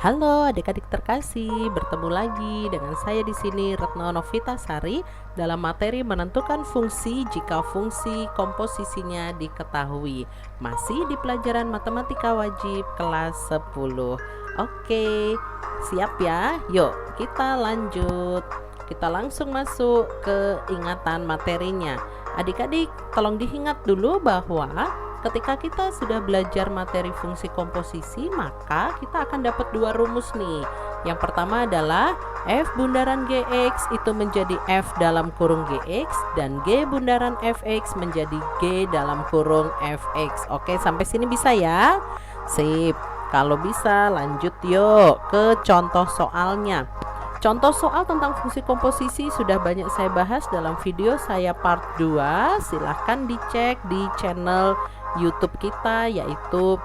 Halo adik-adik terkasih, bertemu lagi dengan saya di sini Retno Novitasari dalam materi menentukan fungsi jika fungsi komposisinya diketahui. Masih di pelajaran matematika wajib kelas 10. Oke, siap ya? Yuk, kita lanjut. Kita langsung masuk ke ingatan materinya. Adik-adik, tolong diingat dulu bahwa ketika kita sudah belajar materi fungsi komposisi, maka kita akan dapat dua rumus nih. Yang pertama adalah F bundaran Gx itu menjadi F dalam kurung Gx dan G bundaran Fx menjadi G dalam kurung Fx. Oke, sampai sini bisa ya? Sip. Kalau bisa lanjut yuk ke contoh soalnya. Contoh soal tentang fungsi komposisi sudah banyak saya bahas dalam video saya part 2. Silahkan dicek di channel YouTube kita, yaitu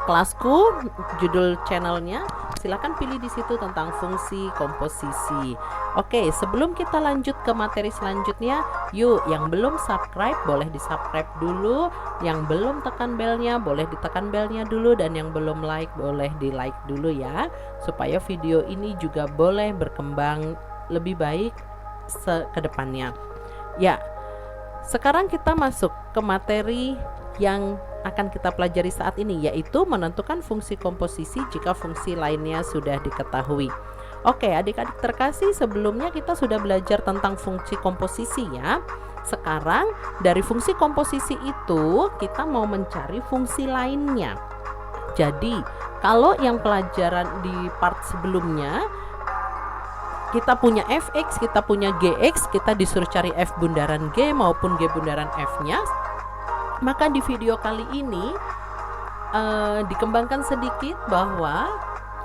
kelasku, judul channelnya. Silahkan pilih di situ tentang fungsi komposisi. Oke, sebelum kita lanjut ke materi selanjutnya, yuk yang belum subscribe boleh di subscribe dulu, yang belum tekan belnya boleh ditekan belnya dulu, dan yang belum like boleh di like dulu ya, supaya video ini juga boleh berkembang lebih baik ke depannya. Ya, sekarang kita masuk ke materi yang akan kita pelajari saat ini, yaitu menentukan fungsi komposisi jika fungsi lainnya sudah diketahui. Oke, adik-adik terkasih, sebelumnya kita sudah belajar tentang fungsi komposisi ya. Sekarang dari fungsi komposisi itu kita mau mencari fungsi lainnya. Jadi kalau yang pelajaran di part sebelumnya kita punya Fx, kita punya Gx, kita disuruh cari F bundaran G maupun G bundaran F-nya. Maka di video kali ini dikembangkan sedikit bahwa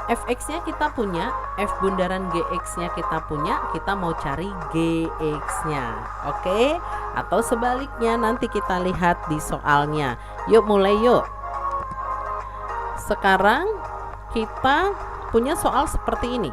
Fx-nya kita punya, F bundaran Gx-nya kita punya, kita mau cari Gx-nya. Oke? Atau sebaliknya nanti kita lihat di soalnya. Yuk mulai yuk. Sekarang kita punya soal seperti ini.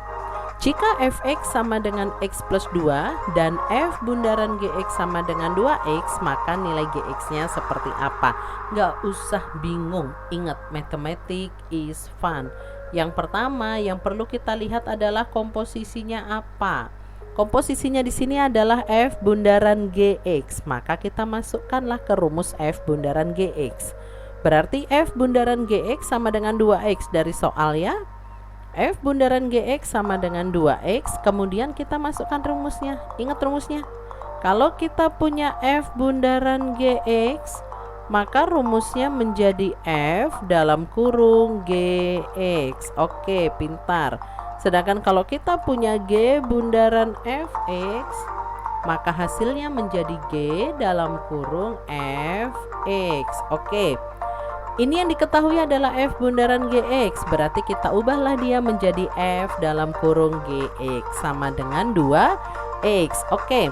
Jika Fx sama dengan X plus 2 dan F bundaran Gx sama dengan 2X, maka nilai Gx-nya seperti apa? Nggak usah bingung, ingat mathematics is fun. Yang pertama yang perlu kita lihat adalah komposisinya apa. Komposisinya di sini adalah F bundaran Gx, maka kita masukkanlah ke rumus F bundaran Gx. Berarti F bundaran Gx sama dengan 2X dari soal ya. F bundaran Gx sama dengan 2X, kemudian kita masukkan rumusnya. Ingat rumusnya. Kalau kita punya F bundaran Gx, maka rumusnya menjadi F dalam kurung Gx. Oke, pintar. Sedangkan kalau kita punya G bundaran Fx, maka hasilnya menjadi G dalam kurung Fx. Oke. Ini yang diketahui adalah F bundaran Gx, berarti kita ubahlah dia menjadi F dalam kurung Gx sama dengan 2X. Oke,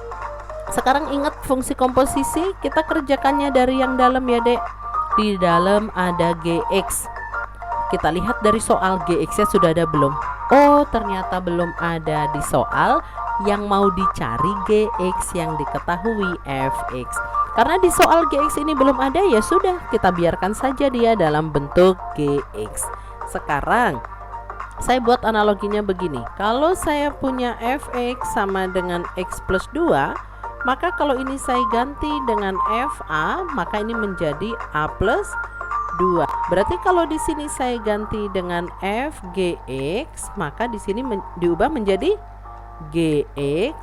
sekarang ingat fungsi komposisi, kita kerjakannya dari yang dalam ya dek. Di dalam ada Gx. Kita lihat dari soal Gx-nya sudah ada belum? Oh, ternyata belum ada di soal. Yang mau dicari Gx yang diketahui Fx. Karena di soal Gx ini belum ada, ya sudah, kita biarkan saja dia dalam bentuk Gx. Sekarang saya buat analoginya begini. Kalau saya punya Fx sama dengan X plus 2, maka kalau ini saya ganti dengan Fa, maka ini menjadi A plus 2. Berarti kalau di sini saya ganti dengan Fgx, maka di sini diubah menjadi Gx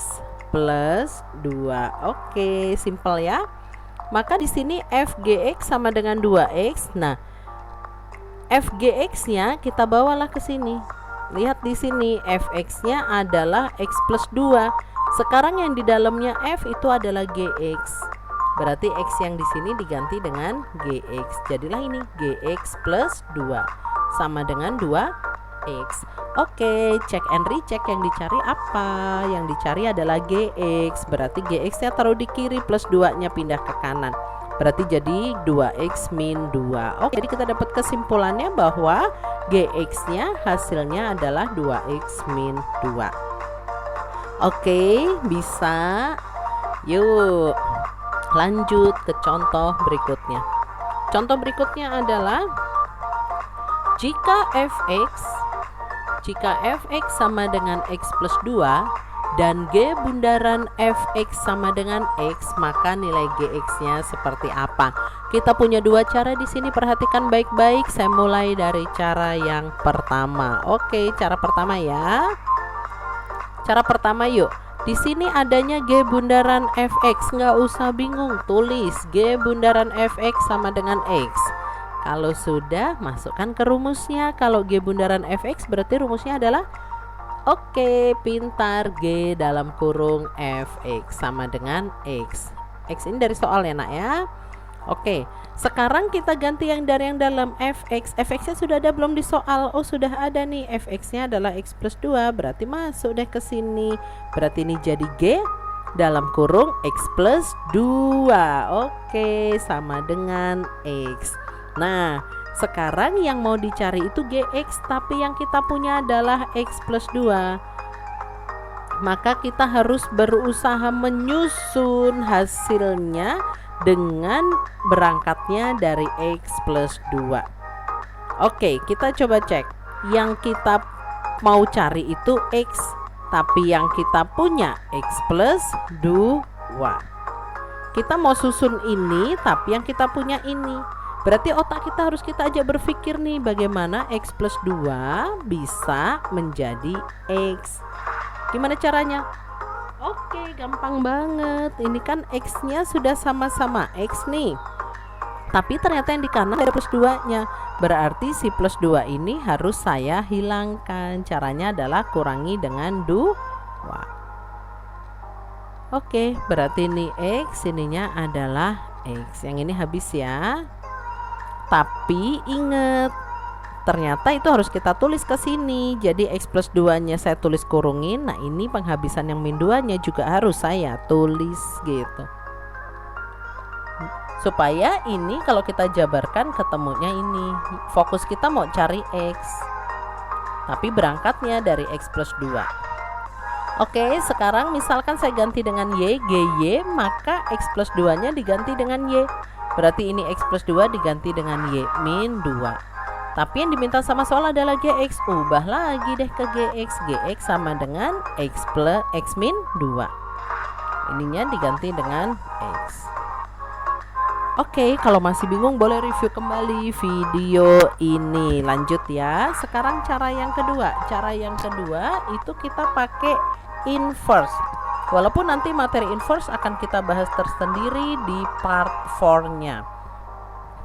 plus 2. Oke, simpel ya. Maka di sini Fgx sama dengan 2X. Nah, Fgx-nya kita bawalah ke sini. Lihat di sini Fx-nya adalah X plus 2. Sekarang yang di dalamnya F itu adalah Gx. Berarti X yang di sini diganti dengan Gx. Jadilah ini Gx plus 2 sama dengan 2X. Oke, check and recheck, yang dicari apa? Yang dicari adalah Gx. Berarti Gx-nya taruh di kiri, plus 2-nya pindah ke kanan. Berarti jadi 2X min 2. Oke, jadi kita dapat kesimpulannya bahwa Gx-nya hasilnya adalah 2X min 2. Oke, bisa. Yuk, lanjut ke contoh berikutnya. Contoh berikutnya adalah jika Fx Jika fx sama dengan x plus 2 dan g bundaran fx sama dengan x, maka nilai gx-nya seperti apa? Kita punya dua cara di sini, perhatikan baik-baik. Saya mulai dari cara yang pertama. Oke, cara pertama ya. Cara pertama yuk. Di sini adanya g bundaran fx, nggak usah bingung, tulis g bundaran fx sama dengan x. Kalau sudah, masukkan ke rumusnya. Kalau g bundaran fx berarti rumusnya adalah oke, pintar, g dalam kurung fx sama dengan x. X ini dari soal ya nak ya. Oke, sekarang kita ganti yang dari yang dalam fx. Fx-nya sudah ada belum di soal? Oh, sudah ada nih. Fx-nya adalah x plus 2, berarti masuk deh ke sini. Berarti ini jadi g dalam kurung x plus 2. Oke, sama dengan x. Nah, sekarang yang mau dicari itu gx, tapi yang kita punya adalah x plus 2. Maka kita harus berusaha menyusun hasilnya dengan berangkatnya dari x plus 2. Oke, kita coba cek. Yang kita mau cari itu x, tapi yang kita punya x plus 2. Kita mau susun ini, tapi yang kita punya ini. Berarti otak kita harus kita ajak berpikir nih, bagaimana x plus 2 bisa menjadi x. Gimana caranya? Oke, gampang banget. Ini kan x-nya sudah sama-sama x nih. Tapi ternyata yang di kanan ada plus 2-nya. Berarti si plus 2 ini harus saya hilangkan. Caranya adalah kurangi dengan 2. Oke, berarti ini x, ininya adalah x. Yang ini habis ya. Tapi ingat, ternyata itu harus kita tulis ke sini. Jadi x plus 2-nya saya tulis kurungin. Nah, ini penghabisan yang min 2-nya juga harus saya tulis gitu. Supaya ini kalau kita jabarkan ketemunya ini. Fokus kita mau cari x, tapi berangkatnya dari x plus 2. Oke, sekarang misalkan saya ganti dengan y, gy, maka x plus 2-nya diganti dengan y. Berarti ini x plus 2 diganti dengan y min 2. Tapi yang diminta sama soal adalah gx. Ubah lagi deh ke gx. Gx sama dengan x plus x min 2. Ininya diganti dengan x. Oke, kalau masih bingung boleh review kembali video ini. Lanjut ya. Sekarang cara yang kedua. Cara yang kedua itu kita pakai inverse. Walaupun nanti materi inverse akan kita bahas tersendiri di part 4-nya.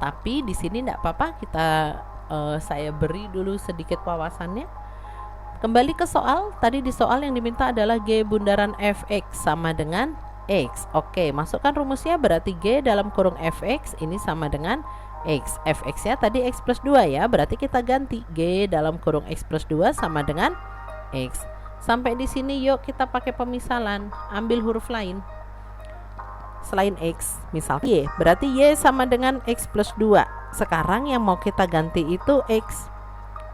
Tapi di sini enggak apa-apa, saya beri dulu sedikit wawasannya. Kembali ke soal. Tadi di soal yang diminta adalah g bundaran fx sama dengan x. Oke, masukkan rumusnya, berarti g dalam kurung fx ini sama dengan x. Fx-nya tadi x plus 2 ya, berarti kita ganti g dalam kurung x plus 2 sama dengan x. Sampai di sini yuk kita pakai pemisalan, ambil huruf lain selain x, misal y, berarti y sama dengan x plus 2. Sekarang yang mau kita ganti itu x.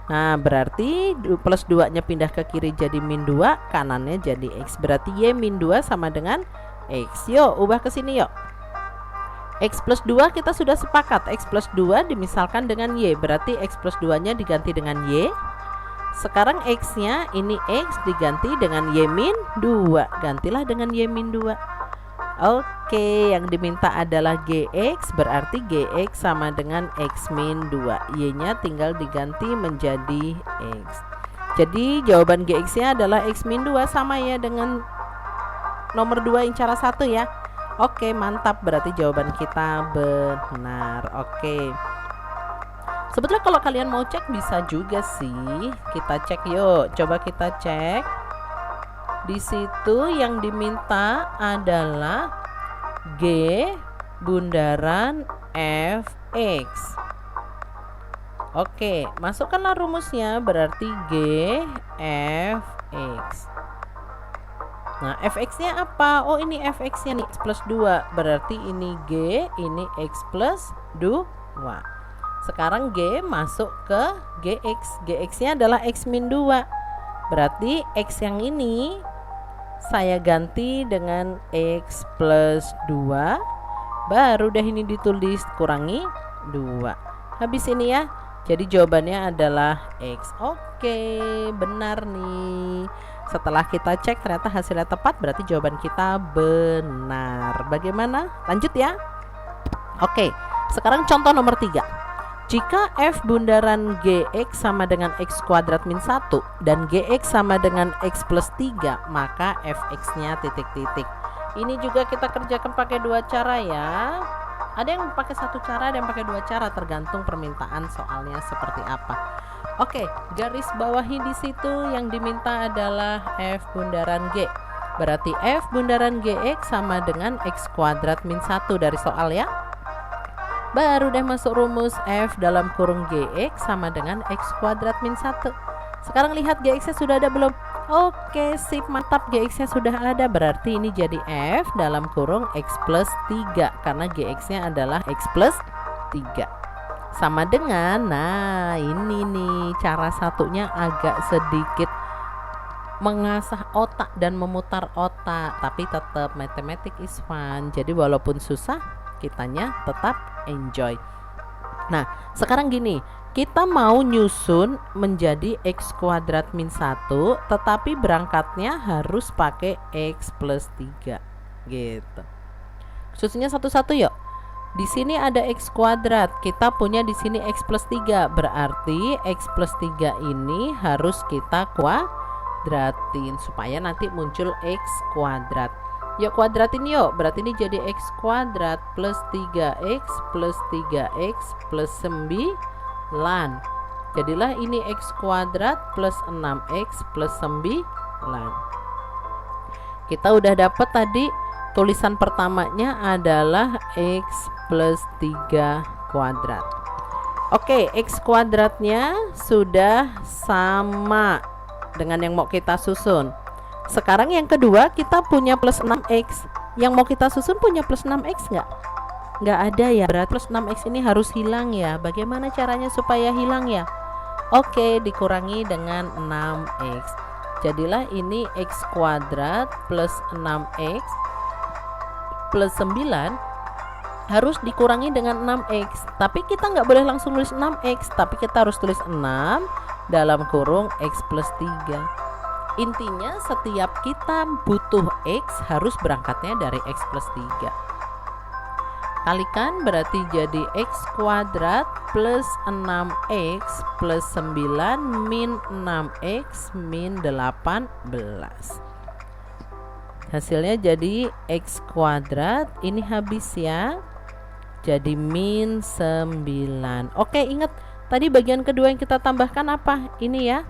Nah, berarti plus 2 nya pindah ke kiri jadi min 2, kanannya jadi x. Berarti y min 2 sama dengan x. Yuk ubah ke sini yuk. X plus 2 kita sudah sepakat, x plus 2 dimisalkan dengan y, berarti x plus 2 nya diganti dengan y. Sekarang x nya ini x diganti dengan y min 2, gantilah dengan y min 2. Oke, yang diminta adalah gx, berarti gx sama dengan x min 2, y nya tinggal diganti menjadi x. Jadi jawaban gx nya adalah x min 2, sama ya dengan nomor 2 yang cara 1 ya. Oke, mantap, berarti jawaban kita benar. Oke, sebetulnya kalau kalian mau cek bisa juga sih. Kita cek yuk, coba kita cek. Di situ yang diminta adalah g bundaran fx. Oke, masukkanlah rumusnya, berarti g fx. Nah, fx-nya apa? Oh, ini fx-nya nih, x plus 2. Berarti ini g, ini x plus 2. Sekarang g masuk ke gx. Gx-nya adalah x min 2. Berarti x yang ini saya ganti dengan x plus 2. Baru deh ini ditulis, kurangi 2. Habis ini ya. Jadi jawabannya adalah X. Oke, benar nih. Setelah kita cek ternyata hasilnya tepat, berarti jawaban kita benar. Bagaimana? Lanjut ya. Oke, sekarang contoh nomor 3. Jika F bundaran Gx sama dengan X kuadrat min 1 dan Gx sama dengan X plus 3, maka Fx nya titik-titik. Ini juga kita kerjakan pakai 2 cara ya. Ada yang pakai 1 cara, ada yang pakai 2 cara, tergantung permintaan soalnya seperti apa. Oke, garis bawahi di situ yang diminta adalah F bundaran G. Berarti F bundaran Gx sama dengan X kuadrat min 1 dari soal ya. Baru deh masuk rumus F dalam kurung Gx sama dengan X kuadrat min 1. Sekarang lihat Gx nya sudah ada belum? Oke, sip, mantap, Gx nya sudah ada. Berarti ini jadi F dalam kurung X plus 3 karena Gx nya adalah X plus 3. Sama dengan, nah ini nih cara satunya agak sedikit mengasah otak dan memutar otak, tapi tetap matematik is fun. Jadi walaupun susah, kitanya tetap enjoy. Nah, sekarang gini, kita mau nyusun menjadi X kuadrat min 1, tetapi berangkatnya harus pakai X plus 3 gitu. Susunnya satu-satu yuk. Di sini ada X kuadrat, kita punya di sini X plus 3, berarti X plus 3 ini harus kita kuadratin supaya nanti muncul X kuadrat. Yuk kuadratin yuk, berarti ini jadi X kuadrat plus 3X plus 3X plus 9. Jadilah ini X kuadrat plus 6X plus 9. Kita udah dapat tadi tulisan pertamanya adalah X plus 3 kuadrat. Oke, X kuadratnya sudah sama dengan yang mau kita susun. Sekarang yang kedua kita punya plus 6x. Yang mau kita susun punya plus 6x nggak? Nggak ada ya. Berarti plus 6x ini harus hilang ya. Bagaimana caranya supaya hilang ya? Oke, dikurangi dengan 6x. Jadilah ini x kuadrat plus 6x plus 9 harus dikurangi dengan 6x. Tapi kita nggak boleh langsung tulis 6x, tapi kita harus tulis 6 dalam kurung x plus 3. Intinya setiap kita butuh X harus berangkatnya dari X plus 3. Kalikan berarti jadi X kuadrat plus 6X plus 9 min 6X min 18. Hasilnya jadi X kuadrat, ini habis ya, jadi min 9. Oke, ingat tadi bagian kedua yang kita tambahkan apa? Ini ya,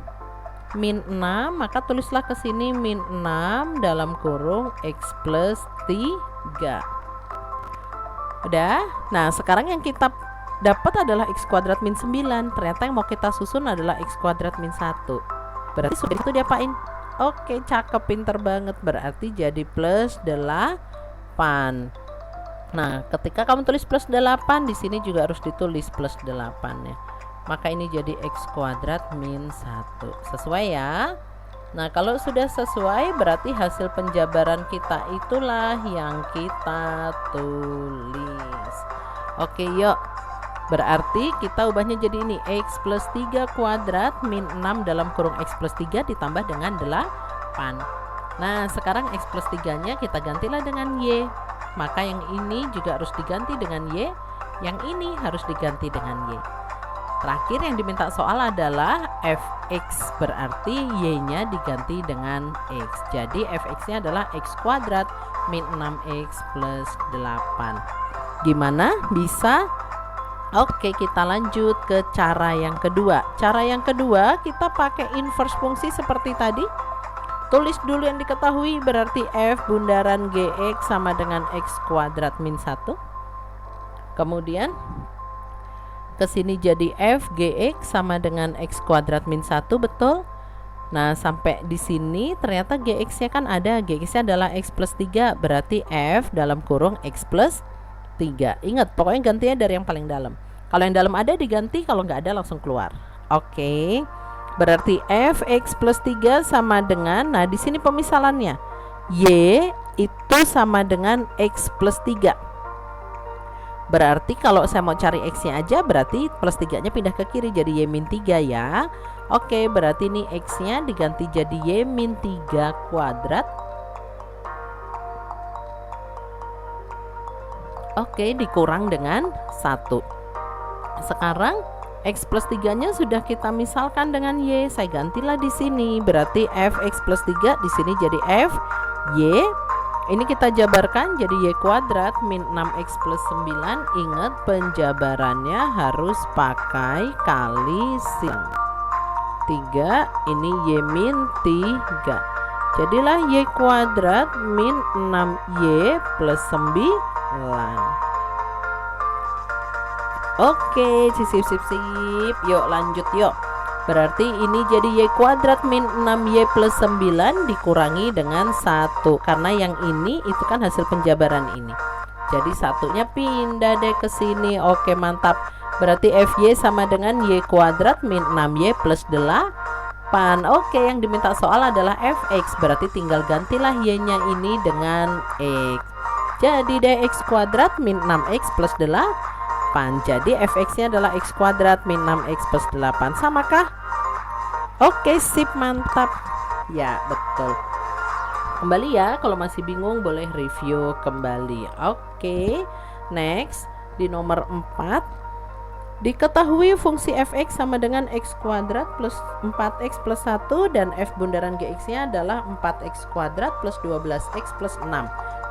min 6, maka tulislah ke sini min 6 dalam kurung X plus 3. Udah. Nah, sekarang yang kita dapat adalah X kuadrat min 9. Ternyata yang mau kita susun adalah X kuadrat min 1. Berarti sudah itu diapain? Oke, cakep, pinter banget. Berarti jadi plus 8. Nah, ketika kamu tulis plus 8, di sini juga harus ditulis plus 8 ya. Maka ini jadi X kuadrat min 1. Sesuai ya. Nah, kalau sudah sesuai berarti hasil penjabaran kita itulah yang kita tulis. Oke, yuk. Berarti kita ubahnya jadi ini X plus 3 kuadrat min 6 dalam kurung X plus 3 ditambah dengan 8. Nah, sekarang X plus 3 nya kita gantilah dengan Y. Maka yang ini juga harus diganti dengan Y, yang ini harus diganti dengan Y. Terakhir yang diminta soal adalah Fx, berarti Y-nya diganti dengan X. Jadi Fx-nya adalah X kuadrat min 6X plus 8. Gimana? Bisa? Oke, kita lanjut ke cara yang kedua. Cara yang kedua kita pakai inverse fungsi seperti tadi. Tulis dulu yang diketahui, berarti F bundaran Gx sama dengan X kuadrat min 1. Kemudian ke sini jadi F Gx sama dengan X kuadrat min 1, betul? Nah, sampai di sini ternyata Gx-nya kan ada. Gx-nya adalah X plus 3, berarti F dalam kurung X plus 3. Ingat, pokoknya gantinya dari yang paling dalam. Kalau yang dalam ada diganti, kalau nggak ada langsung keluar. Oke. Berarti F X plus 3 sama dengan, nah di sini pemisalannya. Y itu sama dengan X plus 3. Berarti kalau saya mau cari X-nya aja, berarti plus 3-nya pindah ke kiri jadi Y-3 ya. Oke, berarti ini X-nya diganti jadi Y-3 kuadrat. Oke, dikurang dengan 1. Sekarang X plus 3-nya sudah kita misalkan dengan Y. Saya gantilah di sini. Berarti Fx plus 3 di sini jadi F Y. Ini kita jabarkan jadi Y kuadrat min 6X plus 9. Ingat penjabarannya harus pakai kali 3. Ini Y min 3. Jadilah Y kuadrat min 6Y plus 9. Oke, sip. Yuk lanjut yuk. Berarti ini jadi Y kuadrat min 6Y plus 9 dikurangi dengan 1. Karena yang ini itu kan hasil penjabaran ini. Jadi satunya pindah deh ke sini. Oke, mantap. Berarti FY sama dengan Y kuadrat min 6Y plus 8. Oke, yang diminta soal adalah Fx. Berarti tinggal gantilah Y-nya ini dengan X. Jadi deh X kuadrat min 6X plus 8. Jadi Fx-nya adalah X kuadrat min 6X plus 8. Samakah? Oke, sip, mantap. Ya, betul. Kembali ya, kalau masih bingung boleh review kembali. Oke, next di nomor 4. Diketahui fungsi Fx sama dengan X kuadrat plus 4X plus 1 dan F bundaran Gx-nya adalah 4X kuadrat plus 12X plus 6.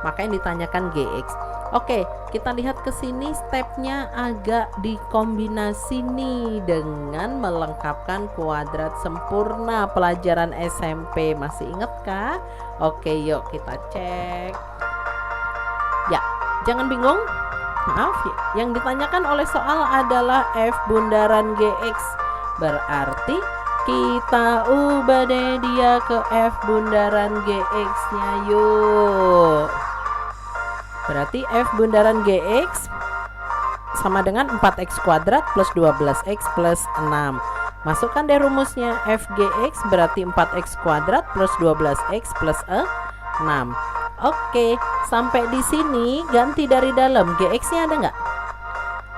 Maka yang ditanyakan Gx. Oke, kita lihat ke sini stepnya agak dikombinasi nih dengan melengkapkan kuadrat sempurna pelajaran SMP. Masih ingat kah? Oke, yuk kita cek. Ya, jangan bingung. Maaf, yang ditanyakan oleh soal adalah F bundaran Gx. Berarti kita ubah deh dia ke F bundaran Gx-nya yuk. Berarti F bundaran Gx sama dengan 4X kuadrat plus 12X plus 6. Masukkan deh rumusnya. Fgx berarti 4X kuadrat plus 12X plus 6. Oke, sampai di sini ganti dari dalam. Gx-nya ada nggak?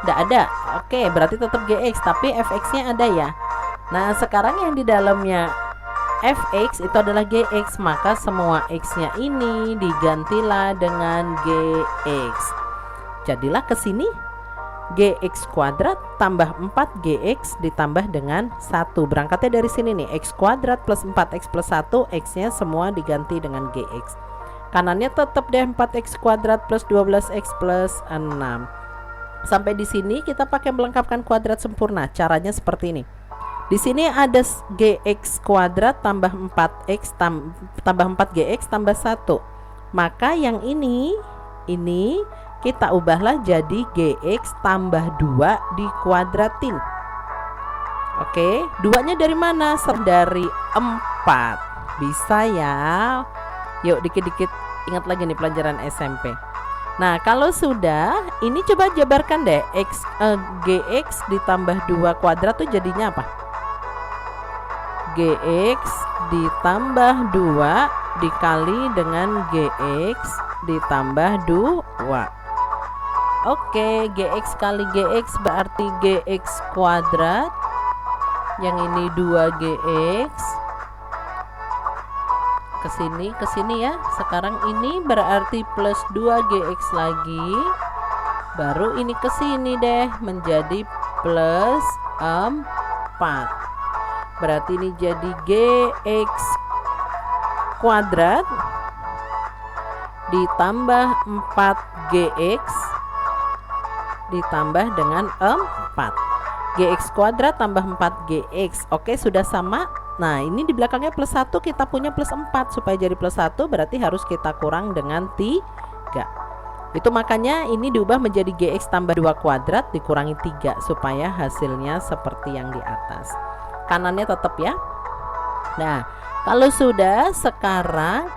Nggak ada. Oke, berarti tetap Gx, tapi Fx-nya ada ya. Nah, sekarang yang di dalamnya Fx itu adalah Gx, maka semua X-nya ini digantilah dengan Gx. Jadilah ke sini Gx kuadrat tambah 4Gx ditambah dengan 1. Berangkatnya dari sini nih, X kuadrat plus 4X plus 1, X-nya semua diganti dengan Gx. Kanannya tetap deh 4X kuadrat plus 12X plus 6. Sampai di sini kita pakai melengkapkan kuadrat sempurna. Caranya seperti ini. Di sini ada Gx kuadrat tambah 4X tambah 4Gx tambah 1. Maka yang ini kita ubahlah jadi Gx tambah 2 dikuadratin. Oke, 2-nya dari mana? Dari 4. Bisa ya. Yuk dikit-dikit ingat lagi nih pelajaran SMP. Nah, kalau sudah, ini coba jabarkan deh. Gx ditambah 2 kuadrat tuh jadinya apa? Gx ditambah 2 dikali dengan Gx ditambah 2. Oke, Gx kali Gx berarti Gx kuadrat. Yang ini 2Gx. Ke sini ya. Sekarang ini berarti plus 2Gx lagi. Baru ini ke sini deh menjadi plus 4. Berarti ini jadi Gx kuadrat ditambah 4Gx ditambah dengan 4. Gx kuadrat tambah 4Gx. Oke, sudah sama. Nah, ini di belakangnya plus 1, kita punya plus 4. Supaya jadi plus 1 berarti harus kita kurang dengan 3. Itu makanya ini diubah menjadi Gx tambah 2 kuadrat dikurangi 3 supaya hasilnya seperti yang di atas. Kanannya tetap ya. Nah, kalau sudah, sekarang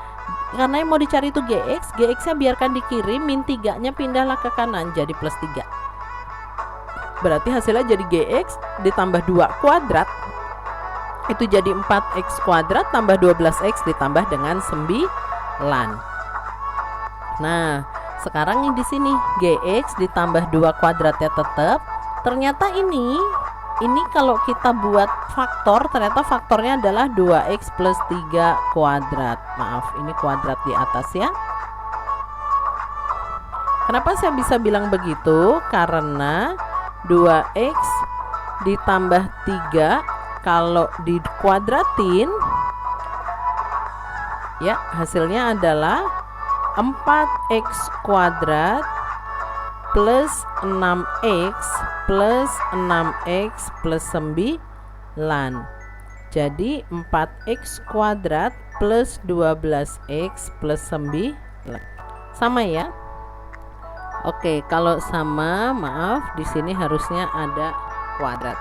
karena yang mau dicari itu Gx, Gx-nya biarkan di kiri, min 3-nya pindahlah ke kanan jadi plus 3. Berarti hasilnya jadi Gx ditambah 2 kuadrat itu jadi 4X kuadrat tambah 12X ditambah dengan 9. Nah, Sekarang di sini GX ditambah 2 kuadratnya tetap. Ternyata ini kalau kita buat faktor, ternyata faktornya adalah 2x plus 3 kuadrat. Maaf, ini kuadrat di atas ya. Kenapa saya bisa bilang begitu? Karena 2x ditambah 3 kalau dikuadratin ya hasilnya adalah 4x kuadrat plus 6x plus 6x plus 9. Jadi 4x kuadrat plus 12x plus 9 sama ya. Oke, kalau sama, maaf, di sini harusnya ada kuadrat.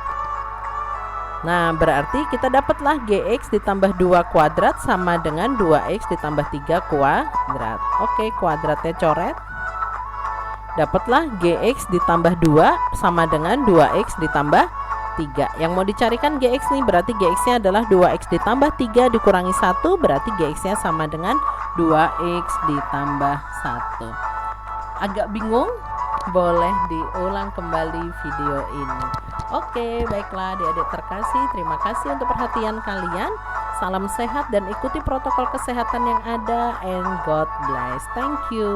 Nah, berarti kita dapatlah GX ditambah 2 kuadrat sama dengan 2x ditambah 3 kuadrat. Oke, kuadratnya coret. Dapatlah GX ditambah 2 sama dengan 2x ditambah 3. Yang mau dicarikan GX nih, berarti GX-nya adalah 2x ditambah 3 dikurangi 1, berarti GX-nya sama dengan 2x ditambah 1. Agak bingung? Boleh diulang kembali video ini. Oke, baiklah adik-adik terkasih, terima kasih untuk perhatian kalian. Salam sehat dan ikuti protokol kesehatan yang ada, and God bless. Thank you.